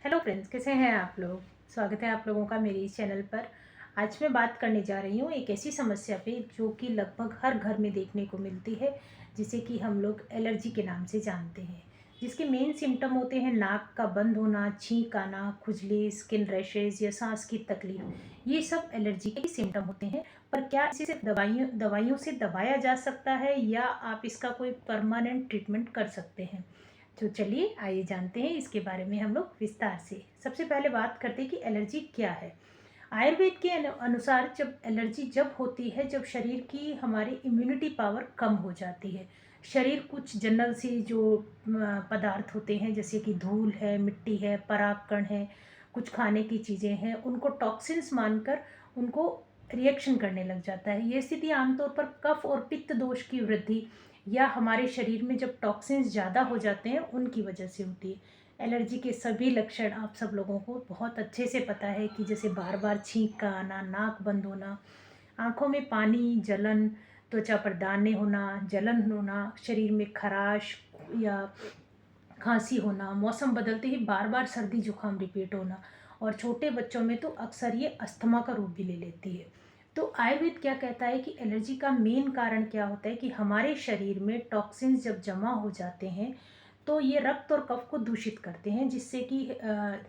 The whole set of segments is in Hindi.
हेलो फ्रेंड्स, कैसे हैं आप लोग। स्वागत है आप लोगों का मेरे इस चैनल पर। आज मैं बात करने जा रही हूँ एक ऐसी समस्या पे जो कि लगभग हर घर में देखने को मिलती है, जिसे कि हम लोग एलर्जी के नाम से जानते हैं। जिसके मेन सिम्टम होते हैं नाक का बंद होना, छींक आना, खुजली, स्किन रैशेज या सांस की तकलीफ। ये सब एलर्जी के सिम्टम होते हैं। पर क्या इसे सिर्फ दवाइयों से दबाया जा सकता है या आप इसका कोई परमानेंट ट्रीटमेंट कर सकते हैं। तो चलिए आइए जानते हैं इसके बारे में हम लोग विस्तार से। सबसे पहले बात करते हैं कि एलर्जी क्या है। आयुर्वेद के अनुसार जब एलर्जी जब होती है जब शरीर की हमारी इम्यूनिटी पावर कम हो जाती है। शरीर कुछ जनरल से जो पदार्थ होते हैं, जैसे कि धूल है, मिट्टी है, परागकण है, कुछ खाने की चीज़ें हैं, उनको टॉक्सिन्स मानकर उनको रिएक्शन करने लग जाता है। ये स्थिति आमतौर पर कफ और पित्त दोष की वृद्धि या हमारे शरीर में जब टॉक्सिन्स ज़्यादा हो जाते हैं उनकी वजह से होती है। एलर्जी के सभी लक्षण आप सब लोगों को बहुत अच्छे से पता है कि जैसे बार बार छींक का आना, नाक बंद होना, आँखों में पानी, जलन, त्वचा पर दाने होना, जलन होना, शरीर में खराश या खांसी होना, मौसम बदलते ही बार बार सर्दी जुकाम रिपीट होना, और छोटे बच्चों में तो अक्सर ये अस्थमा का रूप भी ले लेती है। तो आयुर्वेद क्या कहता है कि एलर्जी का मेन कारण क्या होता है कि हमारे शरीर में टॉक्सिन्स जब जमा हो जाते हैं तो ये रक्त और कफ को दूषित करते हैं, जिससे कि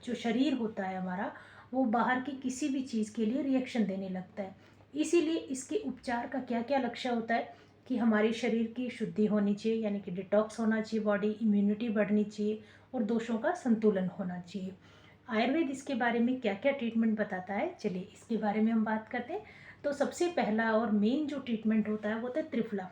जो शरीर होता है हमारा वो बाहर की किसी भी चीज़ के लिए रिएक्शन देने लगता है। इसीलिए इसके उपचार का क्या क्या लक्ष्य होता है कि हमारे शरीर की शुद्धि होनी चाहिए, यानी कि डिटॉक्स होना चाहिए, बॉडी इम्यूनिटी बढ़नी चाहिए और दोषों का संतुलन होना चाहिए। आयुर्वेद इसके बारे में क्या क्या ट्रीटमेंट बताता है, चलिए इसके बारे में हम बात करते हैं। तो सबसे पहला और मेन जो ट्रीटमेंट होता है वो होता है त्रिफला।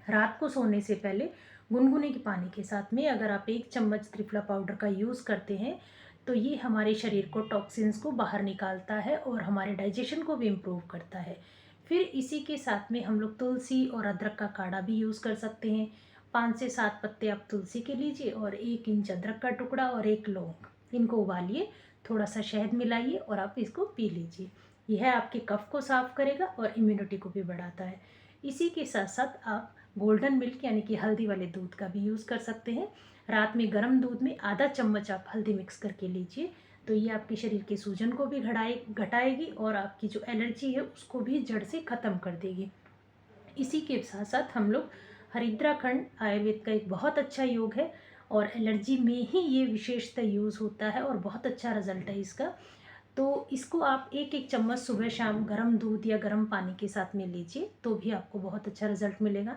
रात को सोने से पहले गुनगुने के पानी के साथ में अगर आप 1 चम्मच त्रिफला पाउडर का यूज़ करते हैं तो ये हमारे शरीर को टॉक्सिन्स को बाहर निकालता है और हमारे डाइजेशन को भी इम्प्रूव करता है। फिर इसी के साथ में हम लोग तुलसी और अदरक का काढ़ा भी यूज़ कर सकते हैं। 5 से 7 पत्ते आप तुलसी के लीजिए और 1 इंच अदरक का टुकड़ा और 1 लौंग, इनको उबालिए, थोड़ा सा शहद मिलाइए और आप इसको पी लीजिए। यह आपके कफ को साफ करेगा और इम्यूनिटी को भी बढ़ाता है। इसी के साथ साथ आप गोल्डन मिल्क यानी कि हल्दी वाले दूध का भी यूज़ कर सकते हैं। रात में गर्म दूध में आधा चम्मच आप हल्दी मिक्स करके लीजिए, तो ये आपके शरीर के सूजन को भी घटाएगी और आपकी जो एलर्जी है उसको भी जड़ से ख़त्म कर देगी। इसी के साथ साथ हम लोग हरिद्राखंड आयुर्वेद का एक बहुत अच्छा योग है और एलर्जी में ही ये विशेषतः यूज़ होता है और बहुत अच्छा रिजल्ट है इसका। तो इसको आप 1-1 चम्मच सुबह शाम गर्म दूध या गर्म पानी के साथ में लीजिए तो भी आपको बहुत अच्छा रिजल्ट मिलेगा।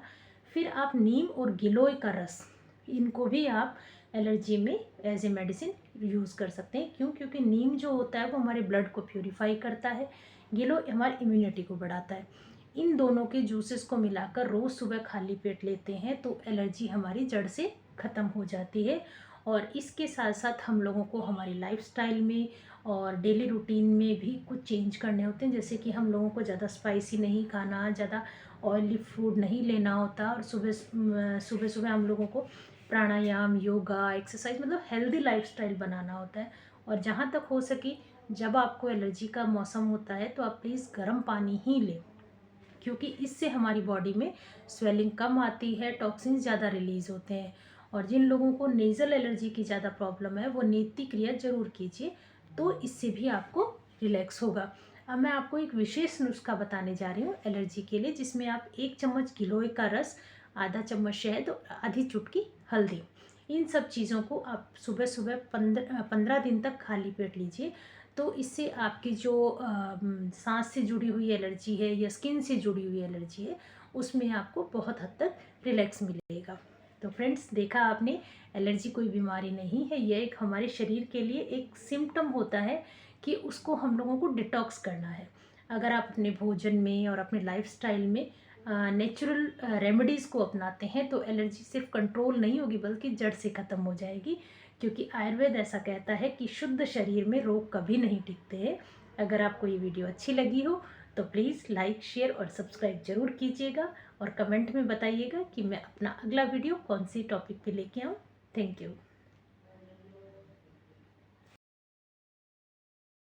फिर आप नीम और गिलोय का रस, इनको भी आप एलर्जी में एज ए मेडिसिन यूज़ कर सकते हैं। क्यों? क्योंकि नीम जो होता है वो हमारे ब्लड को प्यूरिफाई करता है, गिलोय हमारी इम्यूनिटी को बढ़ाता है। इन दोनों के जूसेस को मिलाकर रोज़ सुबह खाली पेट लेते हैं तो एलर्जी हमारी जड़ से ख़त्म हो जाती है। और इसके साथ साथ हम लोगों को हमारी लाइफस्टाइल में और डेली रूटीन में भी कुछ चेंज करने होते हैं, जैसे कि हम लोगों को ज़्यादा स्पाइसी नहीं खाना, ज़्यादा ऑयली फूड नहीं लेना होता, और सुबह सुबह हम लोगों को प्राणायाम, योगा, एक्सरसाइज मतलब हेल्दी लाइफस्टाइल बनाना होता है। और जहाँ तक हो सके जब आपको एलर्जी का मौसम होता है तो आप प्लीज़ गर्म पानी ही लें, क्योंकि इससे हमारी बॉडी में स्वेलिंग कम आती है, टॉक्सिन्स ज़्यादा रिलीज़ होते हैं। और जिन लोगों को नेज़ल एलर्जी की ज़्यादा प्रॉब्लम है वो नेति क्रिया ज़रूर कीजिए, तो इससे भी आपको रिलैक्स होगा। अब मैं आपको एक विशेष नुस्खा बताने जा रही हूँ एलर्जी के लिए, जिसमें आप 1 चम्मच गिलोय का रस, आधा चम्मच शहद और आधी चुटकी हल्दी, इन सब चीज़ों को आप सुबह सुबह 15 दिन तक खाली पेट लीजिए। तो इससे आपकी जो सांस से जुड़ी हुई एलर्जी है या स्किन से जुड़ी हुई एलर्जी है उसमें आपको बहुत हद तक रिलैक्स मिलेगा। तो फ्रेंड्स, देखा आपने, एलर्जी कोई बीमारी नहीं है, यह एक हमारे शरीर के लिए एक सिम्टम होता है कि उसको हम लोगों को डिटॉक्स करना है। अगर आप अपने भोजन में और अपने लाइफस्टाइल में नेचुरल रेमेडीज़ को अपनाते हैं तो एलर्जी सिर्फ कंट्रोल नहीं होगी बल्कि जड़ से ख़त्म हो जाएगी। क्योंकि आयुर्वेद ऐसा कहता है कि शुद्ध शरीर में रोग कभी नहीं टिकते हैं। अगर आपको ये वीडियो अच्छी लगी हो तो प्लीज़ लाइक, शेयर और सब्सक्राइब ज़रूर कीजिएगा और कमेंट में बताइएगा कि मैं अपना अगला वीडियो कौन सी टॉपिक पे लेके आऊँ। Thank you.